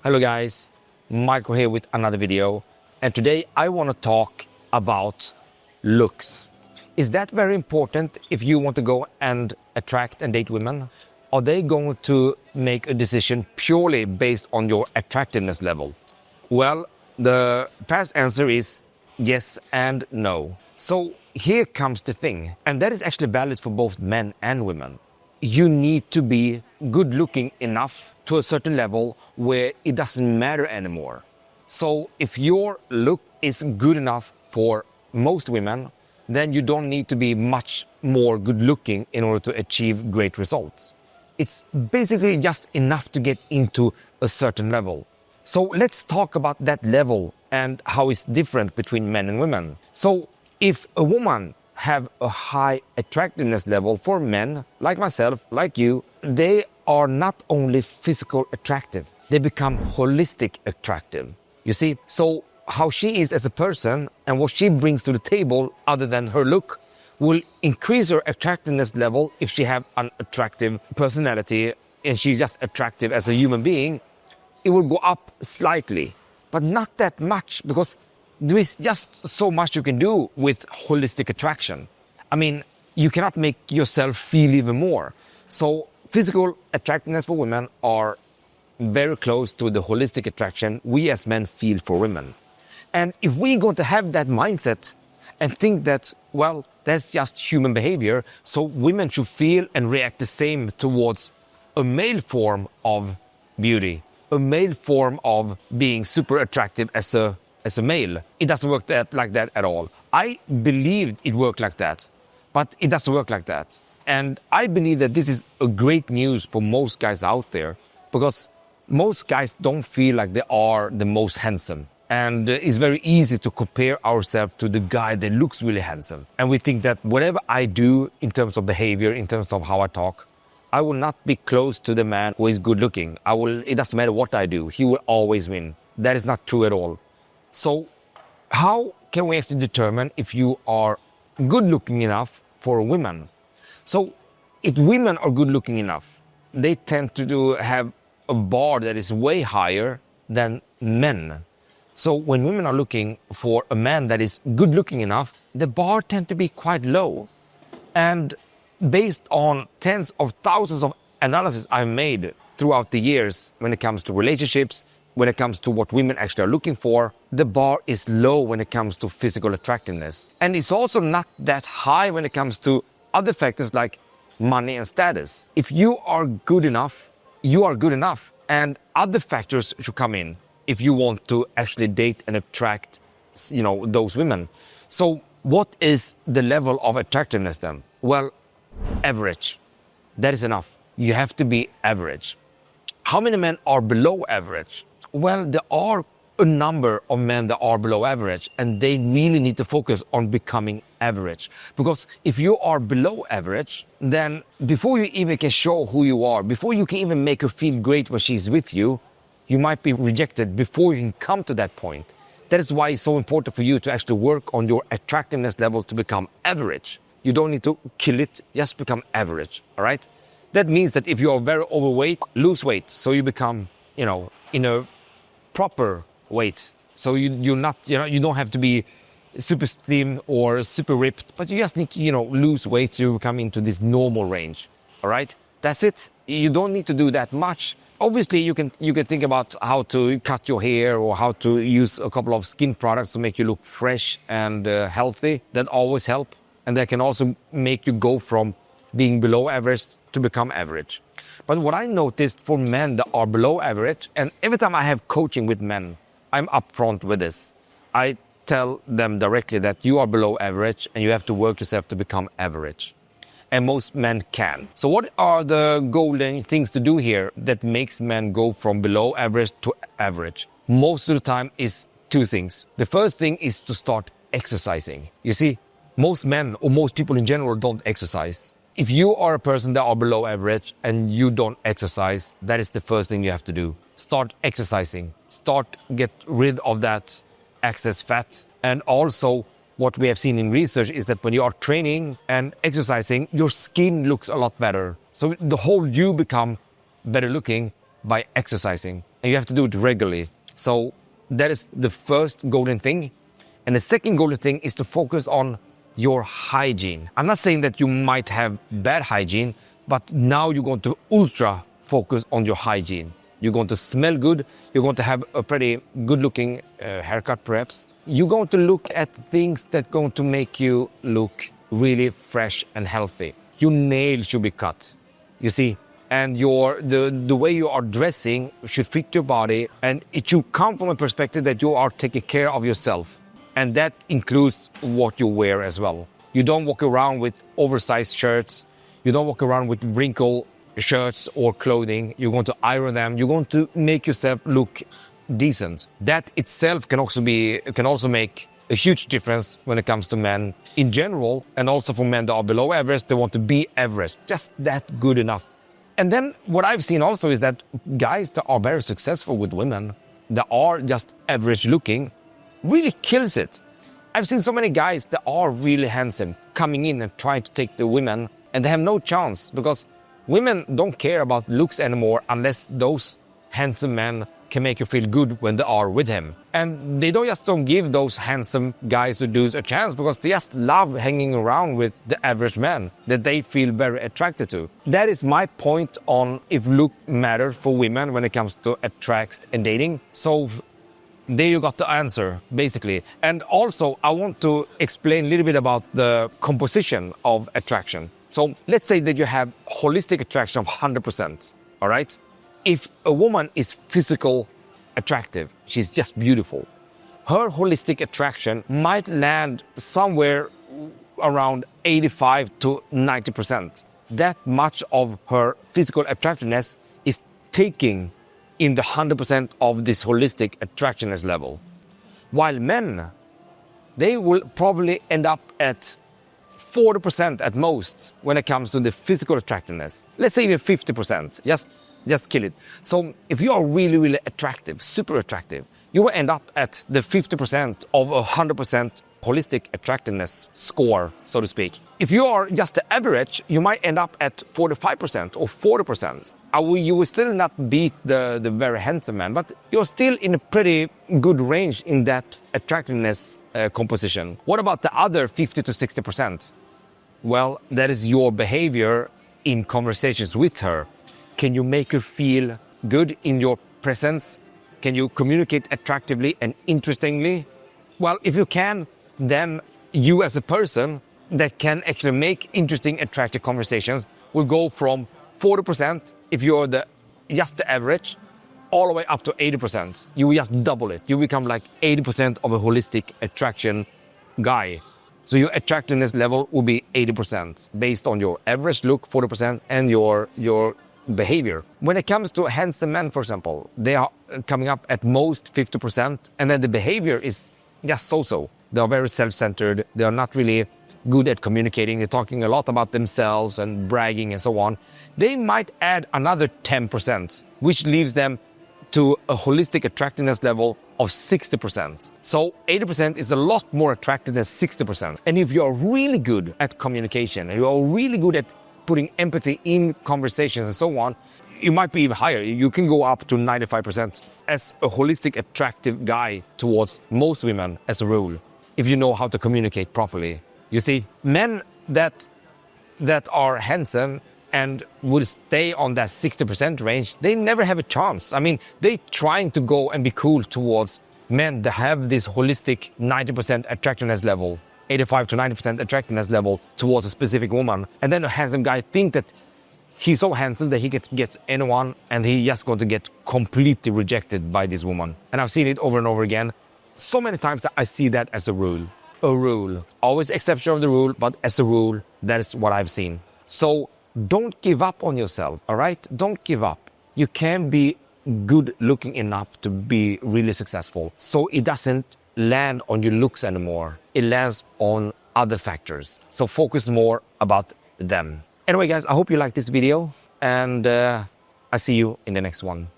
Hello guys, Michael here with another video, and today I want to talk about looks. Is that very important if you want to go and attract and date women? Are they going to make a decision purely based on your attractiveness level? Well, the fast answer is yes and no. So here comes the thing, and that is actually valid for both men and women. You need to be good looking enough to a certain level where it doesn't matter anymore. So if your look is good enough for most women, then you don't need to be much more good looking in order to achieve great results. It's basically just enough to get into a certain level. So let's talk about that level and how it's different between men and women. So if a woman have a high attractiveness level for men, like myself, like you, they are not only physical attractive, they become holistic attractive. You see, so how she is as a person and what she brings to the table other than her look will increase her attractiveness level if she have an attractive personality and she's just attractive as a human being. It will go up slightly, but not that much, because there is just so much you can do with holistic attraction. I mean, you cannot make yourself feel even more. So physical attractiveness for women are very close to the holistic attraction we as men feel for women. And if we're going to have that mindset and think that, well, that's just human behavior, so women should feel and react the same towards a male form of beauty, a male form of being super attractive as a male. It doesn't work like that at all. I believed it worked like that, but it doesn't work like that. And I believe that this is a great news for most guys out there, because most guys don't feel like they are the most handsome. And it's very easy to compare ourselves to the guy that looks really handsome. And we think that whatever I do in terms of behavior, in terms of how I talk, I will not be close to the man who is good looking. It doesn't matter what I do, he will always win. That is not true at all. So how can we actually determine if you are good looking enough for women? So if women are good looking enough, they tend to have a bar that is way higher than men. So when women are looking for a man that is good looking enough, the bar tends to be quite low. And based on tens of thousands of analyses I've made throughout the years when it comes to relationships, when it comes to what women actually are looking for, the bar is low when it comes to physical attractiveness. And it's also not that high when it comes to other factors like money and status. If you are good enough, you are good enough. And other factors should come in if you want to actually date and attract, those women. So what is the level of attractiveness then? Well, average. That is enough. You have to be average. How many men are below average? Well, there are a number of men that are below average, and they really need to focus on becoming average. Because if you are below average, then before you even can show who you are, before you can even make her feel great when she's with you, you might be rejected before you can come to that point. That is why it's so important for you to actually work on your attractiveness level to become average. You don't need to kill it, just become average, all right? That means that if you are very overweight, lose weight, so you become, in a proper weight. So you don't have to be super slim or super ripped, but you just need to, lose weight to come into this normal range, all right? That's it. You don't need to do that much. Obviously, you can think about how to cut your hair or how to use a couple of skin products to make you look fresh and healthy. That always help. And that can also make you go from being below average to become average. But what I noticed for men that are below average, and every time I have coaching with men, I'm upfront with this. I tell them directly that you are below average and you have to work yourself to become average. And most men can. So what are the golden things to do here that makes men go from below average to average? Most of the time is two things. The first thing is to start exercising. You see, most men or most people in general don't exercise. If you are a person that are below average and you don't exercise, that is the first thing you have to do. Start exercising. Get rid of that excess fat. And also, what we have seen in research is that when you are training and exercising, your skin looks a lot better. So the whole you become better looking by exercising, and you have to do it regularly. So that is the first golden thing. And the second golden thing is to focus on your hygiene. I'm not saying that you might have bad hygiene, but now you're going to ultra focus on your hygiene. You're going to smell good. You're going to have a pretty good looking haircut perhaps. You're going to look at things that are going to make you look really fresh and healthy. Your nails should be cut, you see, and the way you are dressing should fit your body, and it should come from a perspective that you are taking care of yourself. And that includes what you wear as well. You don't walk around with oversized shirts. You don't walk around with wrinkled shirts or clothing. You're going to iron them. You're going to make yourself look decent. That itself can also make a huge difference when it comes to men in general, and also for men that are below average. They want to be average, just that good enough. And then what I've seen also is that guys that are very successful with women that are just average looking really kills it. I've seen so many guys that are really handsome coming in and trying to take the women, and they have no chance because women don't care about looks anymore unless those handsome men can make you feel good when they are with him. And they don't give those handsome guys or dudes a chance because they just love hanging around with the average man that they feel very attracted to. That is my point on if look matters for women when it comes to attract and dating. So there you got the answer, basically. And also, I want to explain a little bit about the composition of attraction. So let's say that you have holistic attraction of 100%, all right? If a woman is physical attractive, she's just beautiful, her holistic attraction might land somewhere around 85 to 90%. That much of her physical attractiveness is taking in the 100% of this holistic attractiveness level. While men, they will probably end up at 40% at most when it comes to the physical attractiveness. Let's say even 50%, just kill it. So if you are really, really attractive, super attractive, you will end up at the 50% of 100% holistic attractiveness score, so to speak. If you are just the average, you might end up at 45% or 40%. You will still not beat the very handsome man, but you're still in a pretty good range in that attractiveness composition. What about the other 50 to 60%? Well, that is your behavior in conversations with her. Can you make her feel good in your presence? Can you communicate attractively and interestingly? Well, if you can, then you as a person that can actually make interesting, attractive conversations will go from 40% if you're just the average, all the way up to 80%. You will just double it. You become like 80% of a holistic attraction guy. So your attractiveness level will be 80% based on your average look, 40%, and your behavior. When it comes to handsome men, for example, they are coming up at most 50%, and then the behavior is just so-so. They are very self-centered. They are not really good at communicating. They're talking a lot about themselves and bragging and so on. They might add another 10%, which leaves them to a holistic attractiveness level of 60%. So 80% is a lot more attractive than 60%. And if you're really good at communication, and you're really good at putting empathy in conversations and so on, you might be even higher. You can go up to 95% as a holistic, attractive guy towards most women as a rule, if you know how to communicate properly. You see, men that are handsome and will stay on that 60% range, they never have a chance. I mean, they're trying to go and be cool towards men that have this holistic 90% attractiveness level, 85 to 90% attractiveness level towards a specific woman. And then a handsome guy think that he's so handsome that he gets anyone, and he's just going to get completely rejected by this woman. And I've seen it over and over again. So many times that I see that as a rule. A rule. Always exception of the rule, but as a rule, that is what I've seen. So don't give up on yourself, all right? Don't give up. You can be good looking enough to be really successful. So it doesn't land on your looks anymore. It lands on other factors. So focus more about them. Anyway, guys, I hope you liked this video, and I see you in the next one.